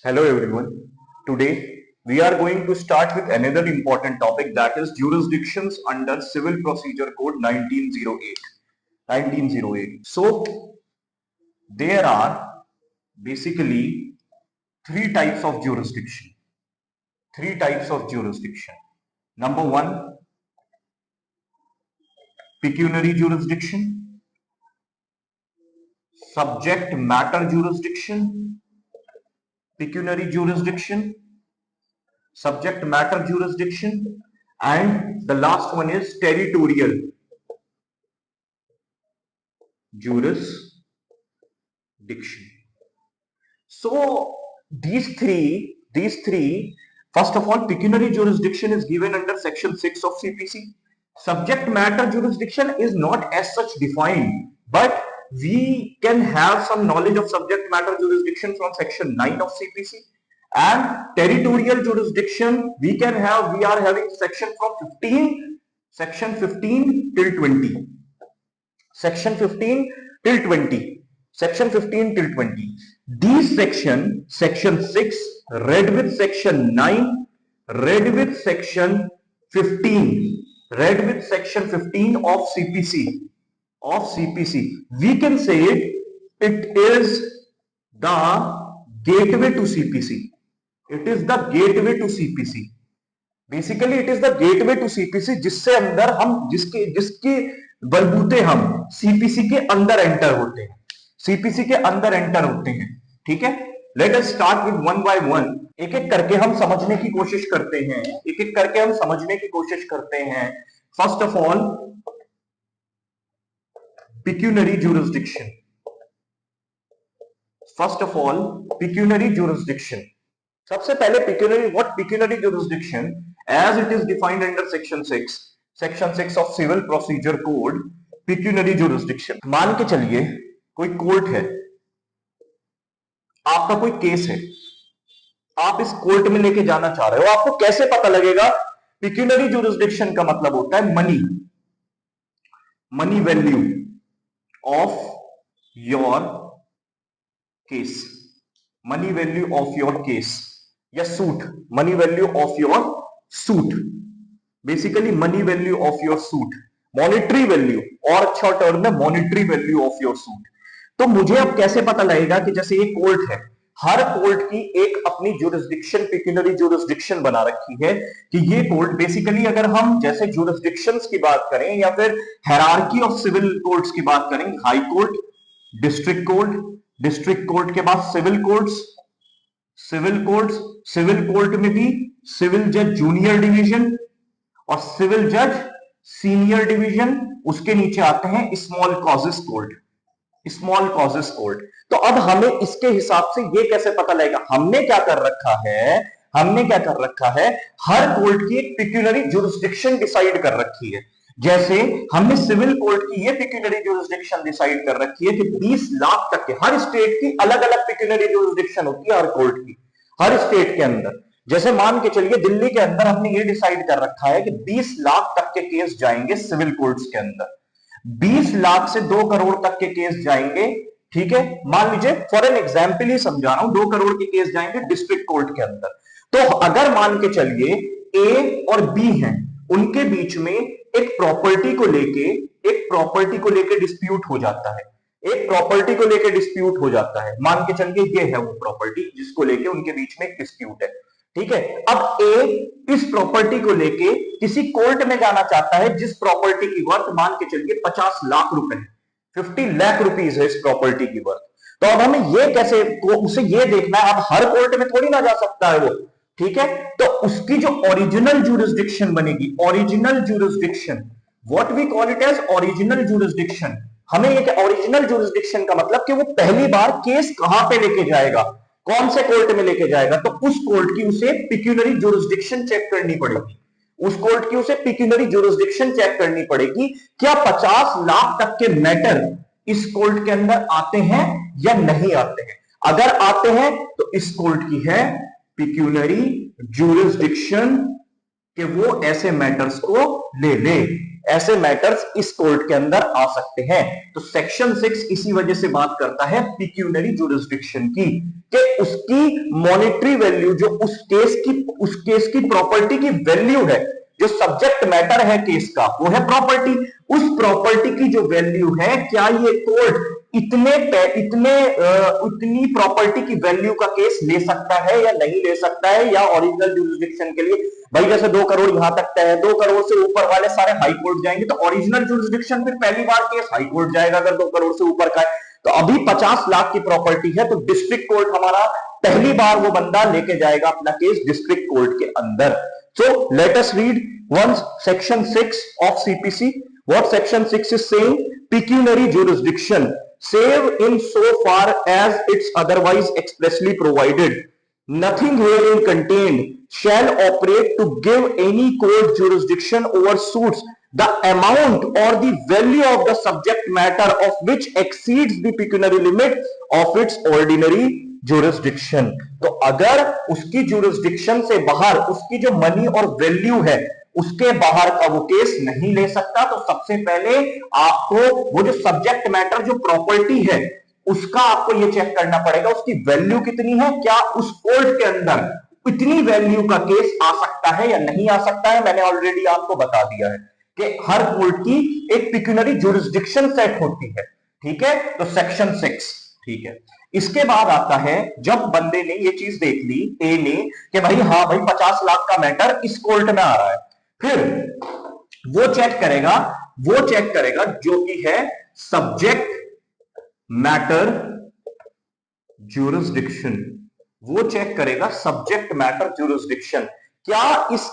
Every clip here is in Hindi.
Hello everyone. Today we are going to start with another important topic, that is jurisdictions under Civil Procedure Code 1908. 1908. So there are basically three types of jurisdiction. Three types of jurisdiction. Number one, pecuniary jurisdiction, subject matter jurisdiction, pecuniary jurisdiction, subject matter jurisdiction, and the last one is territorial jurisdiction. So these three, first of all, pecuniary jurisdiction is given under section 6 of CPC. Subject matter jurisdiction is not as such defined, but we can have some knowledge of subject matter jurisdiction from section 9 of CPC. And territorial jurisdiction we are having section 15 till 20. Section 15 till 20. Section 15 till 20. These section 6 read with section 9, read with section 15, read with section 15 of CPC. We can say it is the gateway to CPC. It is the gateway to CPC. Basically it is the gateway to CPC, जिससे अंदर हम जिसके बलबूते हम सीपीसी के अंदर एंटर होते हैं, सीपीसी के अंदर एंटर होते हैं. ठीक है, let us start with one by one. एक एक करके हम समझने की कोशिश करते हैं, एक एक करके हम समझने की कोशिश करते हैं. First of all, pecuniary jurisdiction. First of all, pecuniary jurisdiction. सबसे पहले pecuniary, what pecuniary jurisdiction as it is defined under section 6 of civil procedure code. pecuniary jurisdiction, मान के चलिए कोई कोर्ट है, आपका कोई केस है, आप इस कोर्ट में लेके जाना चाह रहे हो. आपको कैसे पता लगेगा? pecuniary jurisdiction का मतलब होता है money value of your case, money value of your case या suit, money value of your suit, basically money value of your suit, monetary value, और अच्छा टर्म है monetary value of your suit. तो मुझे अब कैसे पता लगेगा कि जैसे ये कोर्ट है, हर कोर्ट की एक अपनी जुरिस्डिक्शन, पिक्यूनरी जुरिस्डिक्शन बना रखी है कि ये कोर्ट बेसिकली, अगर हम जैसे जुरिस्डिक्शंस की बात करें या फिर हायरार्की ऑफ सिविल कोर्ट्स की बात करें, high court, district court, district court के बाद civil courts, civil courts, civil court में भी सिविल जज जूनियर डिवीजन और सिविल जज सीनियर डिवीजन, उसके नीचे आते हैं small causes court, small causes court. तो अब हमें इसके हिसाब से ये कैसे पता लगेगा? हमने क्या कर रखा है, हर कोर्ट की एक पिक्यूनरी जुरिस्डिक्शन डिसाइड कर रखी है. जैसे हमने सिविल कोर्ट की ये पिक्यूनरी जुरिस्डिक्शन डिसाइड कर रखी है कि 20 लाख तक के, हर स्टेट की अलग अलग पिक्यूनरी जुरिस्डिक्शन होती है हर कोर्ट की, हर स्टेट के अंदर. जैसे मान के चलिए दिल्ली के अंदर हमने ये डिसाइड कर रखा है कि 20 लाख तक के केस जाएंगे सिविल कोर्ट्स के अंदर, 20 लाख से 2 करोड़ तक के केस जाएंगे. ठीक है, मान लीजिए फॉर एन एग्जाम्पल ही समझा रहा हूं, 2 करोड़ के केस जाएंगे डिस्ट्रिक्ट कोर्ट के अंदर. तो अगर मान के चलिए ए और बी हैं, उनके बीच में एक प्रॉपर्टी को लेके डिस्प्यूट हो जाता है, एक प्रॉपर्टी को लेके डिस्प्यूट हो जाता है. मान के चलिए ये है वो प्रॉपर्टी जिसको लेके उनके बीच में एक डिस्प्यूट है. ठीक है, अब ए इस प्रॉपर्टी को लेके किसी कोर्ट में जाना चाहता है जिस प्रॉपर्टी की वर्थ मान के चलिए 50 लाख रुपए है, 50 लाख रुपीस है इस प्रॉपर्टी की वर्थ. तो अब हमें ये कैसे, उसे ये देखना है, अब हर कोर्ट में थोड़ी ना जा सकता है वो. ठीक है, तो उसकी जो ओरिजिनल जुरिस्डिक्शन बनेगी, original jurisdiction, what we call it as original jurisdiction. हमें ये ओरिजिनल जुरिस्डिक्शन का मतलब कि वो पहली बार केस कहां पे लेके जाएगा, कौन से कोर्ट में लेके जाएगा, तो उस कोर्ट की उसे पिक्यूनरी जुरिस्डिक्शन चेक करनी पड़ेगी. उस कोर्ट की उसे पिक्यूनरी जुरिस्डिक्शन चेक करनी पड़ेगी. क्या 50 लाख तक के मैटर इस कोर्ट के अंदर आते हैं या नहीं आते हैं? अगर आते हैं तो इस कोर्ट की है पिक्यूनरी जुरिस्डिक्शन कि वो ऐसे मैटर्स को ले ले, ऐसे मैटर्स इस कोर्ट के अंदर आ सकते हैं। तो सेक्शन 6 इसी वजह से बात करता है पिक्यूनरी जुरिस्डिक्शन की, कि उसकी मॉनेटरी वैल्यू, जो उस केस की प्रॉपर्टी की वैल्यू है, जो सब्जेक्ट मैटर है केस का वो है प्रॉपर्टी, उस प्रॉपर्टी की जो वैल्यू है, क्या ये कोर्ट उतनी प्रॉपर्टी की वैल्यू का केस ले सकता है या नहीं ले सकता है, या ओरिजिनल जुरिस्डिक्शन के लिए भाई जैसे 2 करोड़ यहां तक तय है, 2 करोड़ से ऊपर वाले सारे हाई कोर्ट जाएंगे, तो ओरिजिनल जुरिस्डिक्शन फिर पहली बार केस हाई कोर्ट जाएगा अगर 2 करोड़ से ऊपर का है। तो अभी 50 लाख की प्रॉपर्टी है, तो डिस्ट्रिक्ट कोर्ट हमारा पहली बार वो बंदा लेके जाएगा अपना केस डिस्ट्रिक्ट कोर्ट के अंदर। So let us read once section 6 of CPC. What section 6 is saying? Pecuniary jurisdiction, save in so far as it's otherwise expressly provided. Nothing herein contained shall operate to give any court jurisdiction over suits the amount or the value of the subject matter of which exceeds the pecuniary limit of its ordinary jurisdiction. तो अगर उसकी jurisdiction से बाहर उसकी जो मनी और वैल्यू है उसके बाहर का वो केस नहीं ले सकता। तो सबसे पहले आपको वो जो सब्जेक्ट मैटर, जो प्रॉपर्टी है, उसका आपको ये चेक करना पड़ेगा उसकी वैल्यू कितनी है, क्या उस कोर्ट के अंदर इतनी वैल्यू का केस आ सकता है या नहीं आ सकता है। मैंने ऑलरेडी आपको बता दिया है कि हर कोर्ट की एक पिक्यूनरी जुरिस्डिक्शन सेट होती है, ठीक है। तो सेक्शन 6, ठीक है। इसके बाद आता है जब बंदे ने ये चीज देख ली, ए ने, कि भाई हाँ भाई 50 लाख का मैटर इस कोर्ट में आ रहा है, फिर वो चेक करेगा जो कि है सब्जेक्ट मैटर ज्यूरिसडिक्शन। वो चेक करेगा सब्जेक्ट मैटर ज्यूरिसडिक्शन, क्या इस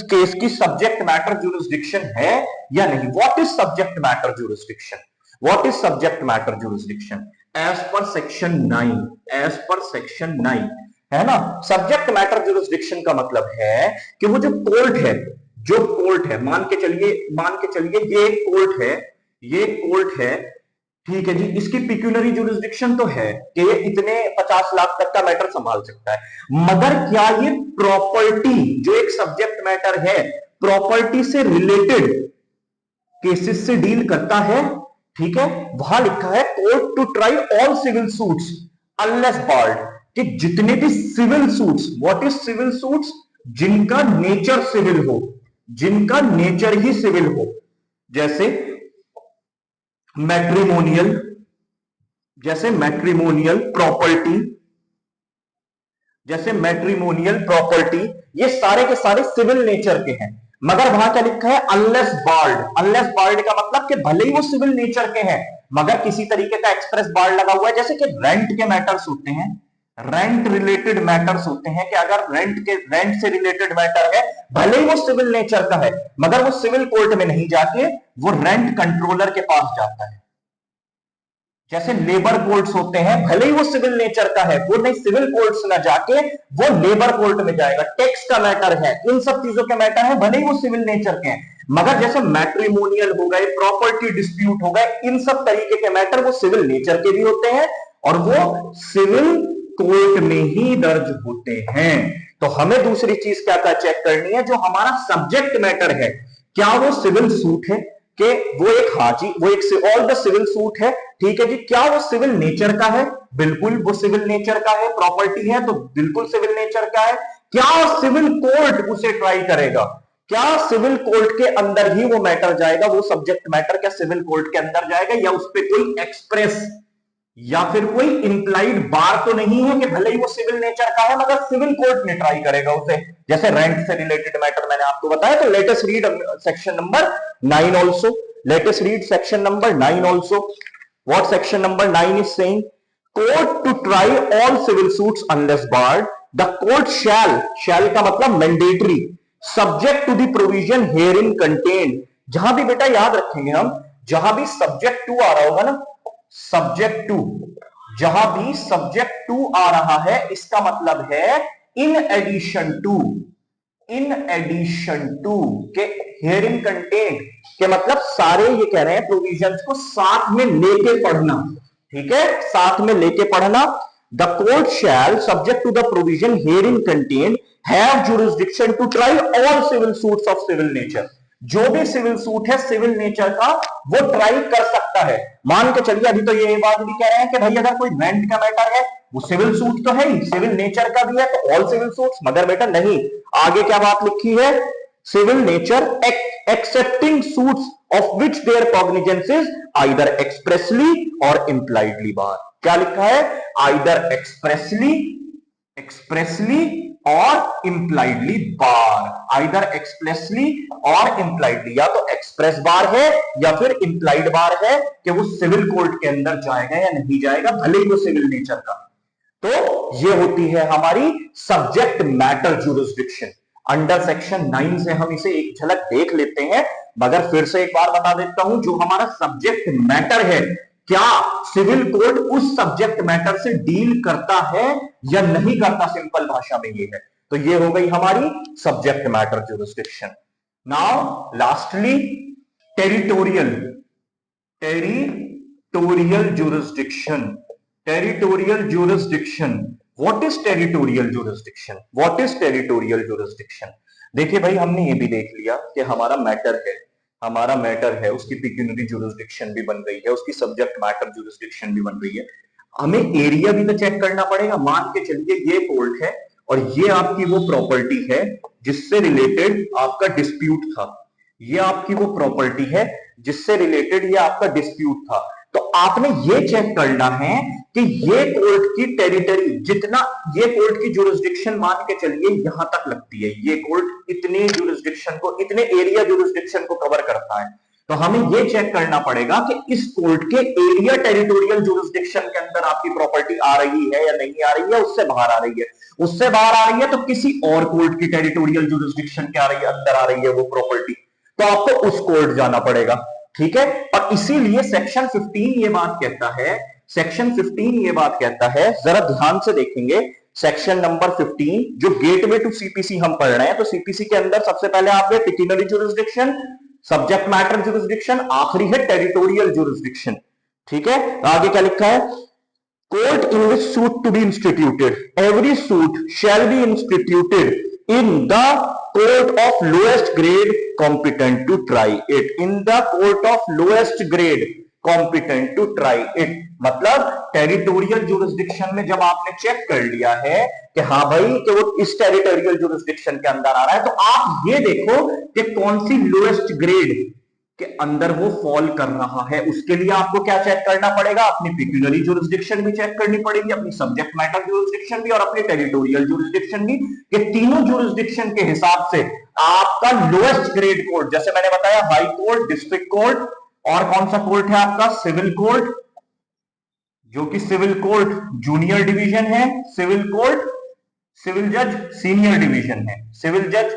केस की सब्जेक्ट मैटर ज्यूरिसडिक्शन है या नहीं। What is subject matter jurisdiction? What is subject matter jurisdiction as per section 9, है ना। सब्जेक्ट मैटर ज्यूरिसडिक्शन का मतलब है कि वो जो कोर्ट है, मान के चलिए ये कोर्ट है, ठीक है जी, इसकी पिक्यूनरी जुरिस्डिक्शन तो है कि ये इतने 50 लाख तक का मैटर संभाल सकता है, मगर क्या ये प्रॉपर्टी, जो एक सब्जेक्ट मैटर है, प्रॉपर्टी से रिलेटेड केसेस से डील करता है, ठीक है। वहां लिखा है court to try all civil suits unless barred, कि जितने भी civil suits, what is civil suits, जिनका नेचर ही सिविल हो, जैसे मैट्रिमोनियल प्रॉपर्टी, ये सारे के सारे सिविल नेचर के हैं। मगर वहां क्या लिखा है, अनलेस बार्ड का मतलब कि भले ही वो सिविल नेचर के हैं, मगर किसी तरीके का एक्सप्रेस बार्ड लगा हुआ है। जैसे कि रेंट के मैटर्स होते हैं, रेंट रिलेटेड मैटर्स होते हैं, कि अगर रेंट से रिलेटेड मैटर है, भले ही वो सिविल नेचर का है, मगर वो सिविल कोर्ट में नहीं जाके वो रेंट कंट्रोलर के पास जाता है। जैसे लेबर कोर्ट्स होते हैं, भले ही वो सिविल नेचर का है, वो नहीं सिविल कोर्ट्स ना जाके वो लेबर कोर्ट में जाएगा। टैक्स का मैटर है, इन सब चीजों के मैटर है, भले ही वो सिविल नेचर के हैं, मगर जैसे मैट्रिमोनियल हो गए, प्रॉपर्टी डिस्प्यूट हो गए, इन सब तरीके के मैटर वो सिविल नेचर के भी होते हैं और वो सिविल कोर्ट में ही दर्ज होते हैं। तो हमें दूसरी चीज क्या चेक करनी है, जो हमारा सब्जेक्ट मैटर है, क्या वो सिविल सूट है, कि वो एक ऑल द सिविल सूट है, ठीक है जी, क्या वो सिविल नेचर का है, बिल्कुल वो सिविल नेचर का है, प्रॉपर्टी है तो बिल्कुल सिविल नेचर का है। क्या सिविल कोर्ट उसे ट्राई करेगा, क्या सिविल कोर्ट के अंदर ही वो मैटर जाएगा, वो सब्जेक्ट मैटर क्या सिविल कोर्ट के अंदर जाएगा, या उस पर कोई एक्सप्रेस या फिर कोई इंप्लाइड बार तो नहीं है कि भले ही वो सिविल नेचर का है मगर सिविल कोर्ट ने ट्राई करेगा उसे, जैसे रेंट से रिलेटेड मैटर मैंने आपको बताया। तो let us read section number 9 also, let us read section number 9 also. What section number 9 is saying, court to try all civil suits unless barred, the court shall का मतलब mandatory, subject to the provision herein contained. जहां भी बेटा याद रखेंगे हम, जहां भी सब्जेक्ट टू आ रहा होगा ना, सब्जेक्ट टू, जहां भी सब्जेक्ट टू आ रहा है, इसका मतलब है इन एडिशन टू के हियरिंग कंटेंट के मतलब सारे ये कह रहे हैं प्रोविजंस को साथ में लेके पढ़ना, ठीक है, साथ में लेके पढ़ना। The court shall subject to the provision herein contained have jurisdiction to try all civil suits of civil nature. जो भी सिविल सूट है सिविल नेचर का वो ट्राई कर सकता है। मान के चलिए अभी तो ये बात भी कह रहे हैं कि भाई अगर कोई रेंट का मैटर है वो सिविल सूट तो है ही, सिविल नेचर का भी है, तो ऑल सिविल सूट्स, मगर बेटा नहीं, आगे क्या बात लिखी है, civil nature excepting suits of which their cognizance is either expressly और इंप्लाइडली बार। क्या लिखा है, आइदर एक्सप्रेसली और इंप्लाइडली बार, आइदर एक्सप्रेसली और इंप्लाइडली, या तो एक्सप्रेस बार है या फिर इंप्लाइड बार है कि वो सिविल कोर्ट के अंदर जाएगा या नहीं जाएगा, भले ही वो सिविल नेचर का। तो ये होती है हमारी subject matter jurisdiction. Under section 9 से हम इसे एक झलक देख लेते हैं, मगर फिर से एक बार बता देता हूं, जो हमारा सब्जेक्ट मैटर है, क्या सिविल कोड उस सब्जेक्ट मैटर से डील करता है या नहीं करता, सिंपल भाषा में ये है। तो ये हो गई हमारी subject matter jurisdiction. Now lastly territorial jurisdiction. Territorial jurisdiction, what is territorial jurisdiction? What is territorial jurisdiction? देखिए भाई, हमने ये भी देख लिया कि हमारा मैटर है, उसकी पिक्यूनरी ज्यूरिसडिक्शन भी बन गई है, उसकी सब्जेक्ट मैटर ज्यूरिसडिक्शन भी बन गई है। हमें एरिया भी तो चेक करना पड़ेगा। मान के चलिए ये कोर्ट है और ये आपकी वो प्रॉपर्टी है जिससे रिलेटेड आपका डिस्प्यूट था, ये आपकी वो प्रॉपर्टी है जिससे रिलेटेड ये आपका डिस्प्यूट था। तो आपने ये चेक करना है कि ये कोर्ट की टेरिटरी, जितना ये कोर्ट की ज्यूरिसडिक्शन मान के चलिए यहां तक लगती है, ये कोर्ट इतने ज्यूरिसडिक्शन को, इतने एरिया ज्यूरिसडिक्शन को कवर करता है। तो हमें ये चेक करना पड़ेगा कि इस कोर्ट के एरिया टेरिटोरियल ज्यूरिसडिक्शन के अंदर आपकी प्रॉपर्टी आ रही है या नहीं आ रही है, उससे बाहर आ रही है। उससे बाहर आ रही है तो किसी और कोर्ट की टेरिटोरियल ज्यूरिसडिक्शन के अंदर आ रही है वो प्रॉपर्टी, तो आपको उस कोर्ट जाना पड़ेगा। ठीक है, और इसीलिए सेक्शन 15 ये बात कहता है, सेक्शन 15 ये बात कहता है, जरा ध्यान से देखेंगे सेक्शन नंबर 15, जो गेटवे टू सीपीसी हम पढ़ रहे हैं। तो सीपीसी के अंदर सबसे पहले आपने pecuniary jurisdiction, subject matter jurisdiction, आखिरी है टेरिटोरियल ज्यूरिसडिक्शन। ठीक है, आगे क्या लिखा है, court in which suit to be instituted, every suit shall be instituted in the court of lowest grade competent to try it, in the court of lowest grade competent to try it। मतलब टेरिटोरियल ज्यूरिसडिक्शन में जब आपने चेक कर लिया है कि हाँ भाई कि वो इस टेरिटोरियल ज्यूरिसडिक्शन के अंदर आ रहा है, तो आप ये देखो कि कौन सी लोएस्ट ग्रेड के अंदर वो फॉल कर रहा है। उसके लिए आपको क्या चेक करना पड़ेगा, अपनी पिक्यूनरी ज्यूरिसडिक्शन भी चेक करनी पड़ेगी, अपनी सब्जेक्ट मैटर ज्यूरिसडिक्शन भी और अपनी टेरिटोरियल ज्यूरिसडिक्शन भी। ये तीनों ज्यूरिसडिक्शन के हिसाब से आपका लोएस्ट ग्रेड कोर्ट, जैसे मैंने बताया हाई कोर्ट, डिस्ट्रिक्ट कोर्ट, और कौन सा कोर्ट है आपका, सिविल कोर्ट, जो कि सिविल कोर्ट जूनियर डिवीजन है, सिविल कोर्ट सिविल जज सीनियर डिवीजन है, सिविल जज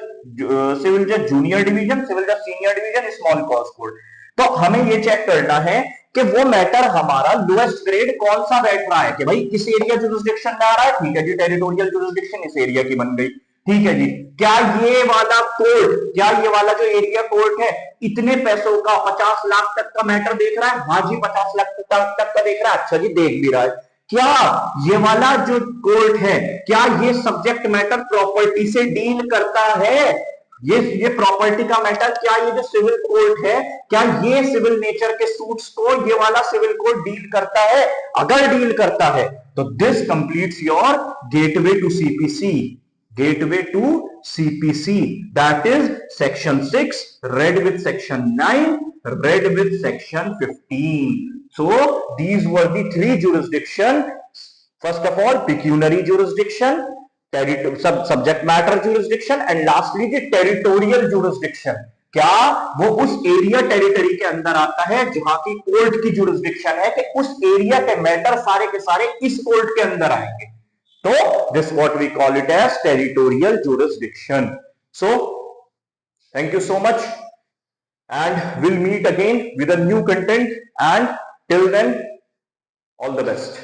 जूनियर डिवीजन, सिविल जज senior division, small cause court. तो हमें ये चेक करना है कि वो मैटर हमारा लोएस्ट ग्रेड कौन सा बैठ रहा है, कि भाई इस एरिया ज्यूरिसडिक्शन में आ रहा है, ठीक है जी, टेरिटोरियल ज्यूरिसडिक्शन इस एरिया की बन गई, ठीक है जी। क्या ये वाला कोर्ट, क्या ये वाला जो एरिया कोर्ट है इतने पैसों का 50 लाख तक का मैटर देख रहा है, हाँ जी 50 लाख तक का देख रहा है, अच्छा जी देख भी रहा है। क्या ये वाला जो कोर्ट है, क्या ये सब्जेक्ट मैटर प्रॉपर्टी से डील करता है, ये प्रॉपर्टी का मैटर, क्या ये जो सिविल कोर्ट है, क्या ये सिविल नेचर के सूट्स को ये वाला सिविल कोर्ट डील करता है? अगर डील करता है तो this completes your gateway to CPC, gateway to CPC, that is section 6 read with section 9, read with section 15. So these were the three jurisdiction. First of all, pecuniary jurisdiction, subject matter jurisdiction, and lastly the territorial jurisdiction. क्या वो उस एरिया टेरिटरी के अंदर आता है जहां की कोर्ट की जुरिस्डिक्शन है, कि उस एरिया के मैटर सारे के सारे इस कोर्ट के अंदर आएंगे। So this what we call it as territorial jurisdiction. So thank you so much, and we'll meet again with a new content, and till then all the best.